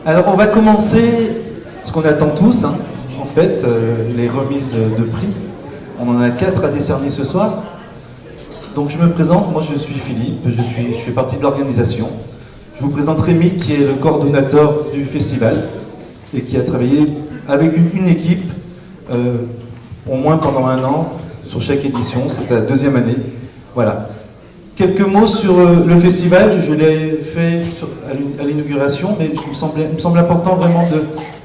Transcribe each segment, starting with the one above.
Alors on va commencer, ce qu'on attend tous, hein, en fait, les remises de prix. On en a 4 à décerner ce soir. Donc je me présente, moi je suis Philippe, je fais partie de l'organisation. Je vous présente Rémi qui est le coordonnateur du festival et qui a travaillé avec une équipe au moins pendant 1 an sur chaque édition, c'est sa 2e année. Voilà. Quelques mots sur le festival, je l'ai fait à l'inauguration, mais il me semble important vraiment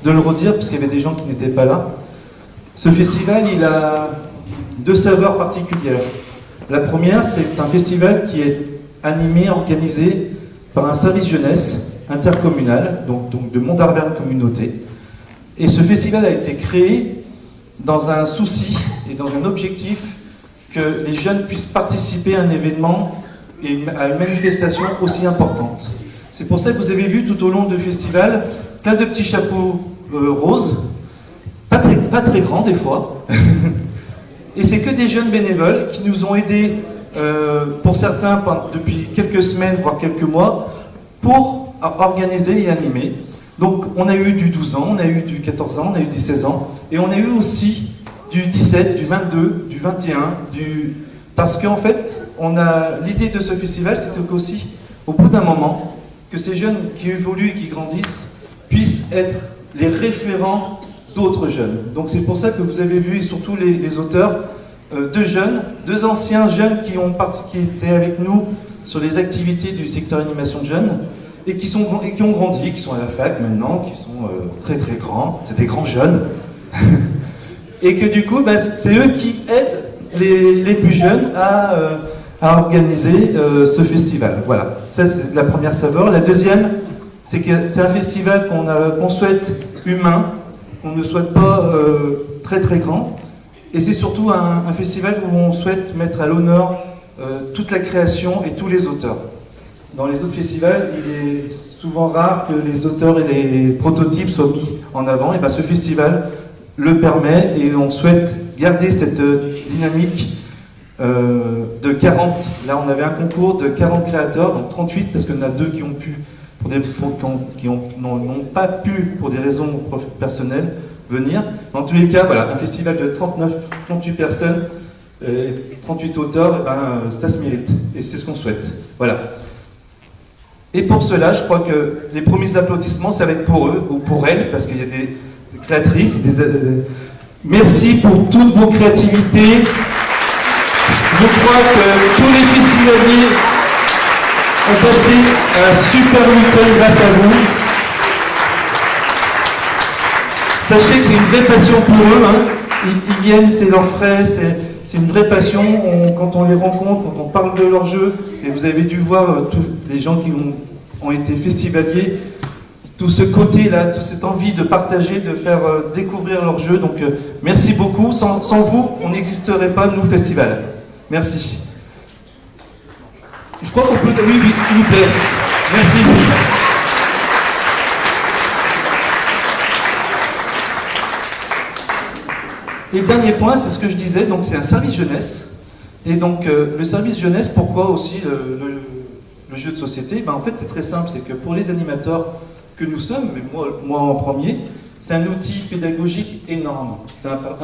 de le redire, parce qu'il y avait des gens qui n'étaient pas là. Ce festival, il a 2 saveurs particulières. La première, c'est un festival qui est animé, organisé par un service jeunesse intercommunal, donc de Mont-d'Arverne Communauté. Et ce festival a été créé dans un souci et dans un objectif que les jeunes puissent participer à un événement et à une manifestation aussi importante. C'est pour ça que vous avez vu tout au long du festival plein de petits chapeaux roses, pas très grands des fois, et c'est que des jeunes bénévoles qui nous ont aidés, pour certains depuis quelques semaines, voire quelques mois, pour organiser et animer. Donc on a eu du 12 ans, on a eu du 14 ans, on a eu du 16 ans, et on a eu aussi du 17, du 22, du 21, parce qu'en fait, l'idée de ce festival, c'était aussi, au bout d'un moment, que ces jeunes qui évoluent et qui grandissent puissent être les référents d'autres jeunes. Donc c'est pour ça que vous avez vu, et surtout les auteurs, 2 anciens jeunes qui étaient avec nous sur les activités du secteur animation de jeunes, et qui ont grandi, qui sont à la fac maintenant, qui sont très très grands, c'est des grands jeunes, et que du coup, c'est eux qui aident les plus jeunes à organiser ce festival. Voilà, ça c'est la première saveur. La deuxième, c'est que c'est un festival qu'on souhaite humain, qu'on ne souhaite pas très très grand, et c'est surtout un festival où on souhaite mettre à l'honneur toute la création et tous les auteurs. Dans les autres festivals, il est souvent rare que les auteurs et les prototypes soient mis en avant, et ce festival le permet, et on souhaite garder cette dynamique de 40. Là, on avait un concours de 40 créateurs, donc 38, parce qu'il y en a 2 qui n'ont pas pu, pour des raisons personnelles, venir. Dans tous les cas, voilà, un festival de 38 personnes, 38 auteurs, ça se mérite, et c'est ce qu'on souhaite. Voilà. Et pour cela, je crois que les premiers applaudissements, ça va être pour eux, ou pour elles, parce qu'il y a des créatrices. Merci pour toutes vos créativités. Je crois que tous les festivaliers ont passé un super week-end grâce à vous. Sachez que c'est une vraie passion pour eux. Hein. Ils viennent, c'est leurs frais, c'est une vraie passion. Quand on les rencontre, quand on parle de leur jeu, et vous avez dû voir tous les gens qui ont été festivaliers, tout ce côté-là, toute cette envie de partager, de faire découvrir leur jeu. Donc merci beaucoup. Sans vous, on n'existerait pas, nous, festival. Merci. Je crois qu'on peut... Oui, s'il vous plaît. Merci. Et le dernier point, c'est ce que je disais, donc c'est un service jeunesse. Et donc le service jeunesse, pourquoi aussi le jeu de société? En fait, c'est très simple, c'est que pour les animateurs que nous sommes, mais moi en premier, c'est un outil pédagogique énorme.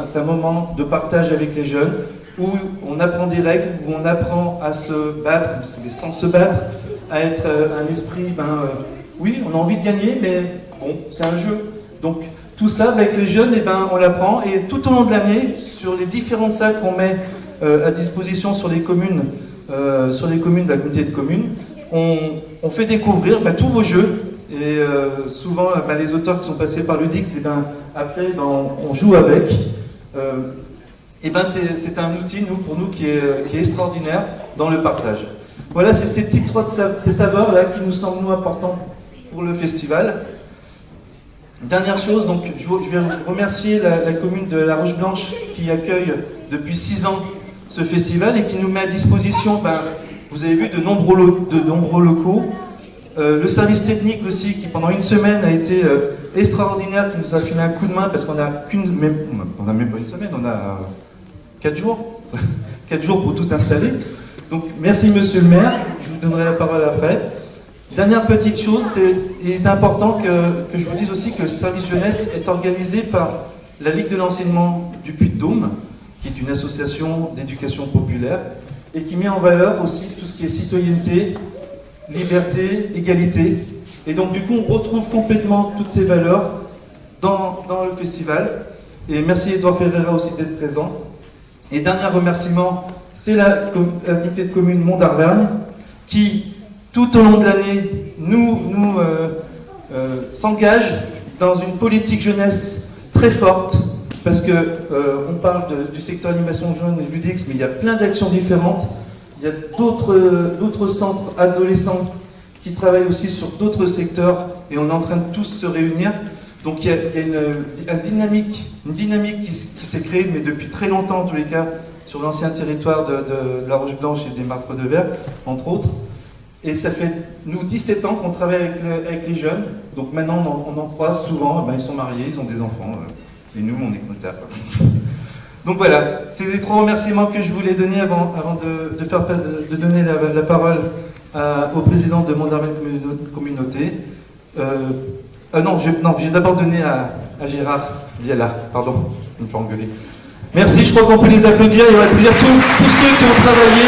C'est un moment de partage avec les jeunes, où on apprend des règles, où on apprend à se battre, mais sans se battre, à être un esprit, oui, on a envie de gagner, mais bon, c'est un jeu. Donc tout ça, avec les jeunes, on l'apprend, et tout au long de l'année, sur les différentes salles qu'on met à disposition sur les communes de la communauté de communes, on fait découvrir tous vos jeux. Et souvent, les auteurs qui sont passés par l'UDIX, après, on joue avec. C'est un outil, pour nous, qui est extraordinaire dans le partage. Voilà, c'est ces petites ces saveurs-là qui nous semblent, nous, importants pour le festival. Dernière chose, donc, je vais remercier la commune de La Roche-Blanche qui accueille depuis 6 ans ce festival et qui nous met à disposition, vous avez vu, de nombreux locaux. Le service technique aussi, qui pendant 1 semaine a été extraordinaire, qui nous a filé un coup de main, parce qu'on n'a même pas 1 semaine, on a 4 jours, 4 jours pour tout installer. Donc merci monsieur le maire, je vous donnerai la parole après. Dernière petite chose, il est important que je vous dise aussi que le service jeunesse est organisé par la Ligue de l'enseignement du Puy-de-Dôme, qui est une association d'éducation populaire, et qui met en valeur aussi tout ce qui est citoyenneté, liberté, égalité. Et donc du coup, on retrouve complètement toutes ces valeurs dans le festival. Et merci Edouard Ferreira aussi d'être présent. Et dernier remerciement, c'est la communauté de communes Mont d'Arvergne, qui, tout au long de l'année, s'engage dans une politique jeunesse très forte, parce que on parle du secteur animation jeune et ludique, mais il y a plein d'actions différentes. Il y a d'autres centres adolescents qui travaillent aussi sur d'autres secteurs, et on est en train de tous se réunir. Donc il y a une dynamique qui s'est créée, mais depuis très longtemps en tous les cas, sur l'ancien territoire de La Roche-Blanche et des Martres de Verre, entre autres. Et ça fait, nous, 17 ans qu'on travaille avec les jeunes. Donc maintenant, on en croise souvent. Ils sont mariés, ils ont des enfants. Et nous, on est contents. Donc voilà, c'est les 3 remerciements que je voulais donner avant de donner la parole au président de Mont d'Arvergne Communauté. J'ai d'abord donné à Gérard Viella. Pardon, je me fais engueuler. Merci, je crois qu'on peut les applaudir et on va applaudir tous ceux qui ont travaillé.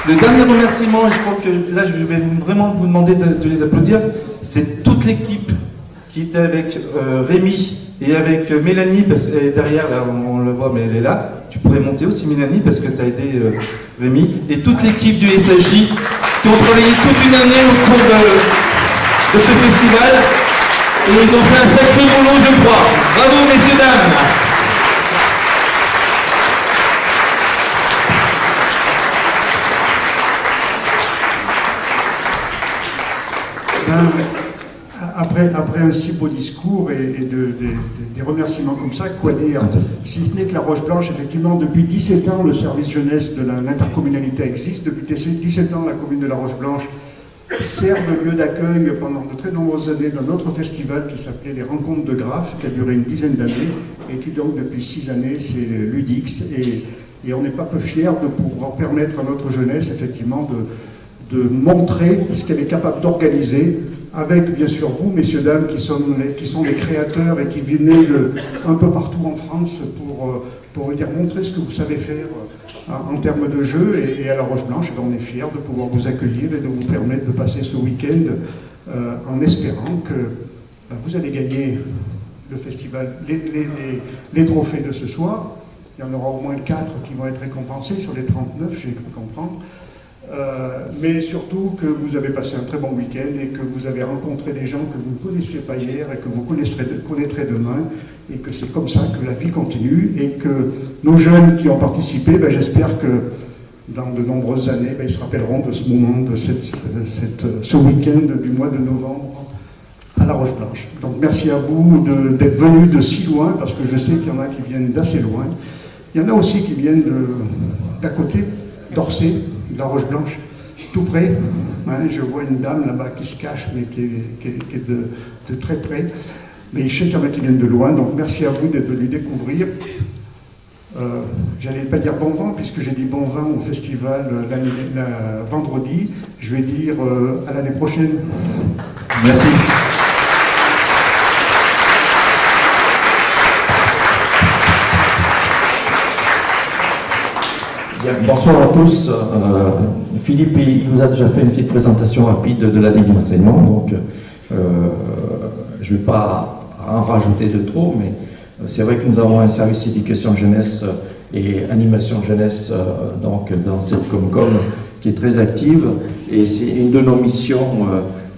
Le dernier remerciement, et je crois que là je vais vraiment vous demander de les applaudir, c'est toute l'équipe qui était avec Rémi et avec Mélanie, parce qu'elle est derrière, là on le voit, mais elle est là. Tu pourrais monter aussi Mélanie, parce que tu as aidé Rémi, et toute l'équipe du SAJ qui ont travaillé toute une année autour de ce festival, et ils ont fait un sacré boulot, je crois. Bravo messieurs, dames. Après un si beau discours et des remerciements comme ça, quoi dire? Si ce n'est que la Roche-Blanche, effectivement, depuis 17 ans, le service jeunesse de l'intercommunalité existe. Depuis 17 ans, la commune de la Roche-Blanche sert de lieu d'accueil pendant de très nombreuses années d'un autre festival qui s'appelait les Rencontres de Graff, qui a duré une dizaine d'années, et qui donc depuis 6 années, c'est Ludix. Et on n'est pas peu fiers de pouvoir permettre à notre jeunesse, effectivement, de montrer ce qu'elle est capable d'organiser, avec bien sûr vous, messieurs, dames, qui sont les créateurs et qui venez un peu partout en France pour dire montrer ce que vous savez faire en termes de jeu. Et à la Roche-Blanche, on est fiers de pouvoir vous accueillir et de vous permettre de passer ce week-end en espérant que vous allez gagner le festival, les trophées de ce soir. Il y en aura au moins 4 qui vont être récompensés sur les 39, j'ai cru comprendre. Mais surtout que vous avez passé un très bon week-end et que vous avez rencontré des gens que vous ne connaissiez pas hier et que vous connaîtrez demain, et que c'est comme ça que la vie continue, et que nos jeunes qui ont participé, j'espère que dans de nombreuses années, ils se rappelleront de ce moment, de ce week-end du mois de novembre à la Roche-Blanche. Donc merci à vous d'être venus de si loin, parce que je sais qu'il y en a qui viennent d'assez loin. Il y en a aussi qui viennent d'à côté, d'Orsay, de la Roche-Blanche, tout près. Je vois une dame là-bas qui se cache, mais qui est de très près. Mais je sais qu'il y en a qui viennent de loin, donc merci à vous d'être venus découvrir. J'allais pas dire bon vent, puisque j'ai dit bon vent au festival vendredi. Je vais dire à l'année prochaine. Merci. Bonsoir à tous. Philippe, il nous a déjà fait une petite présentation rapide de la Ligue d'enseignement, donc je ne vais pas en rajouter de trop, mais c'est vrai que nous avons un service éducation jeunesse et animation jeunesse donc dans cette Comcom qui est très active, et c'est une de nos missions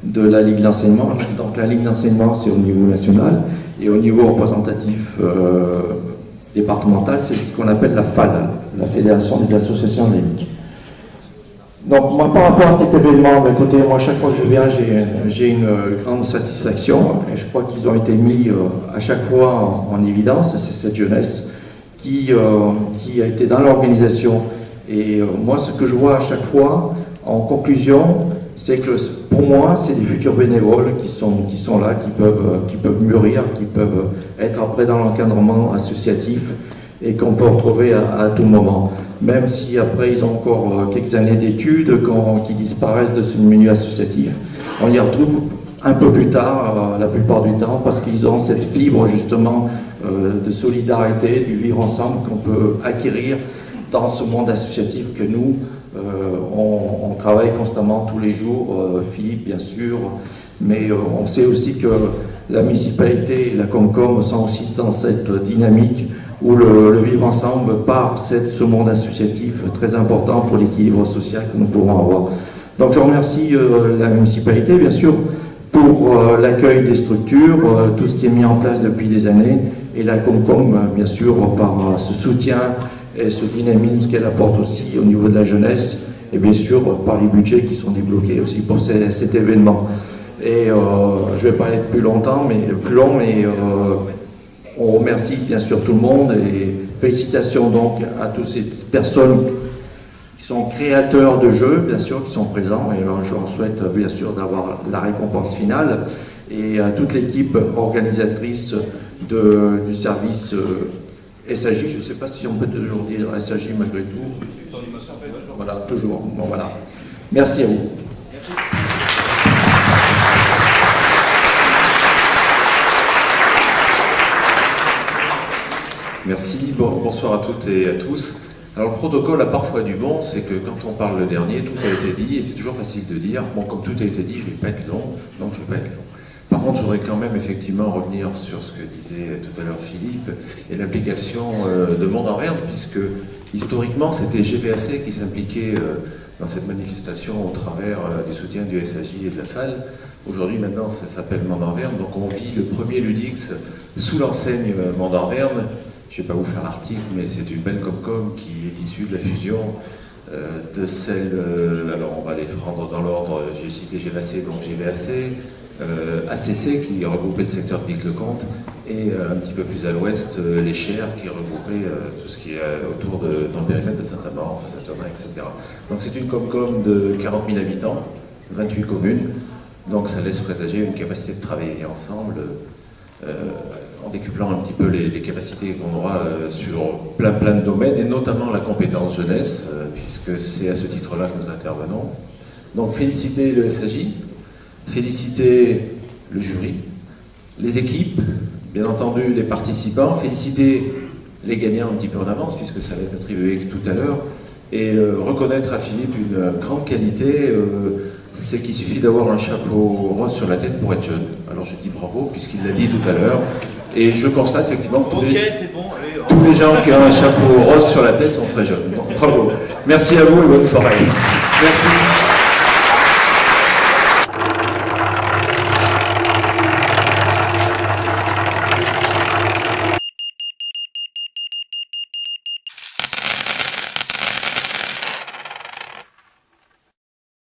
de la Ligue d'enseignement. Donc la Ligue d'enseignement, c'est au niveau national, et au niveau représentatif départemental, c'est ce qu'on appelle la FAD, la Fédération des associations laïques. Donc, moi, par rapport à cet événement, écoutez, moi, chaque fois que je viens, j'ai une grande satisfaction. Et je crois qu'ils ont été mis à chaque fois en évidence. C'est cette jeunesse qui a été dans l'organisation. Et moi, ce que je vois à chaque fois, en conclusion, c'est que pour moi, c'est des futurs bénévoles qui sont là, qui peuvent mûrir, qui peuvent être après dans l'encadrement associatif. et qu'on peut retrouver à tout moment. Même si après ils ont encore quelques années d'études qui disparaissent de ce milieu associatif, on y retrouve un peu plus tard, la plupart du temps, parce qu'ils ont cette fibre justement de solidarité, du vivre ensemble qu'on peut acquérir dans ce monde associatif que nous, on travaille constamment tous les jours, Philippe bien sûr, mais on sait aussi que la municipalité et la Comcom sont aussi dans cette dynamique où le vivre ensemble par ce monde associatif très important pour l'équilibre social que nous pouvons avoir. Donc je remercie la municipalité bien sûr pour l'accueil des structures, tout ce qui est mis en place depuis des années, et la Comcom bien sûr par ce soutien et ce dynamisme qu'elle apporte aussi au niveau de la jeunesse, et bien sûr par les budgets qui sont débloqués aussi pour cet événement. Et je ne vais pas être plus long, mais on remercie bien sûr tout le monde et félicitations donc à toutes ces personnes qui sont créateurs de jeux, bien sûr, qui sont présents, et je leur souhaite bien sûr d'avoir la récompense finale, et à toute l'équipe organisatrice du service SAJ, je ne sais pas si on peut toujours dire SAJ malgré tout. Voilà, toujours. Bon, voilà. Merci à vous. Merci, bonsoir à toutes et à tous. Alors le protocole a parfois du bon, c'est que quand on parle le dernier, tout a été dit, et c'est toujours facile de dire, bon comme tout a été dit, je ne vais pas être long, donc je ne vais pas être long. Par contre, je voudrais quand même effectivement revenir sur ce que disait tout à l'heure Philippe, et l'implication de Monde en Verne, puisque historiquement c'était GVAC qui s'impliquait dans cette manifestation au travers du soutien du SAJ et de la FAL. Aujourd'hui maintenant ça s'appelle Monde en Verne, donc on vit le premier Ludix sous l'enseigne Monde en Verne. Je ne vais pas vous faire l'article, mais c'est une belle Comcom qui est issue de la fusion de celle, alors on va les prendre dans l'ordre, j'ai cité GVAC, donc GVAC, ACC qui regroupait le secteur de Vic-le-Comte, et un petit peu plus à l'ouest, les Chers qui regroupaient tout ce qui est autour dans le périmètre de Saint-Amand, Saint-Saturnin, etc. Donc c'est une Comcom de 40 000 habitants, 28 communes, donc ça laisse présager une capacité de travailler ensemble en décuplant un petit peu les capacités qu'on aura sur plein de domaines, et notamment la compétence jeunesse, puisque c'est à ce titre-là que nous intervenons. Donc féliciter le SAJ, féliciter le jury, les équipes, bien entendu les participants, féliciter les gagnants un petit peu en avance, puisque ça va être attribué tout à l'heure, et reconnaître à Philippe une grande qualité, c'est qu'il suffit d'avoir un chapeau rose sur la tête pour être jeune. Alors je dis bravo, puisqu'il l'a dit tout à l'heure, et je constate effectivement que tous les gens qui ont un chapeau rose sur la tête sont très jeunes. Donc bravo. Merci à vous et bonne soirée. Merci.